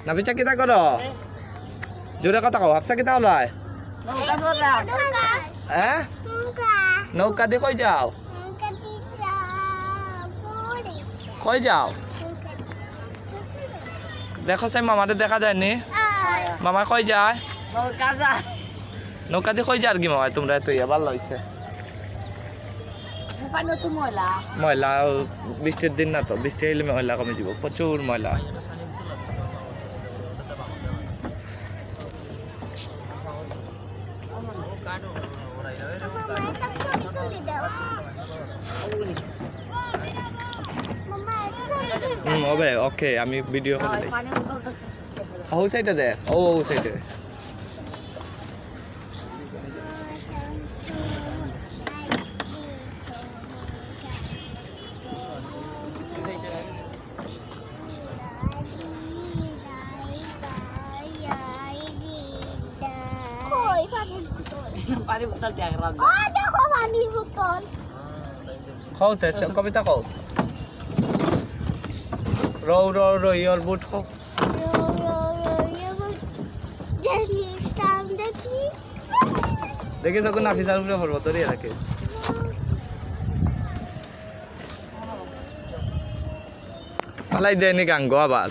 নাফিসা কিতা করো জোরে কথা কও হাফসা কিতা হলাই হ্যাঁ নৌকা দিয়ে কই যাও কই যাও দেখো চাই মামারে দেখা যায়নি মামা কই যায় নৌকা দিয়ে কই যা আর কি মামা তোমরা তো ইয়া ভালো হয়েছে ময়লা বৃষ্টির দিন না তো বৃষ্টি এলে ময়লা কমে দিব প্রচুর ময়লা হবে ওকে আমি ভিডিও করে দিই ও সাইডে দে ও সাইডে পানি বোতল দেখ রাখ দেখো পানির বোতল খাও তে কবিতা খাও রো রো রো ইয়োর বুট খাও দেখে যখন নাফিসার উপরে পড়বো তোরই রাখিস পালাই দেয়নি গাঙ্গ আবার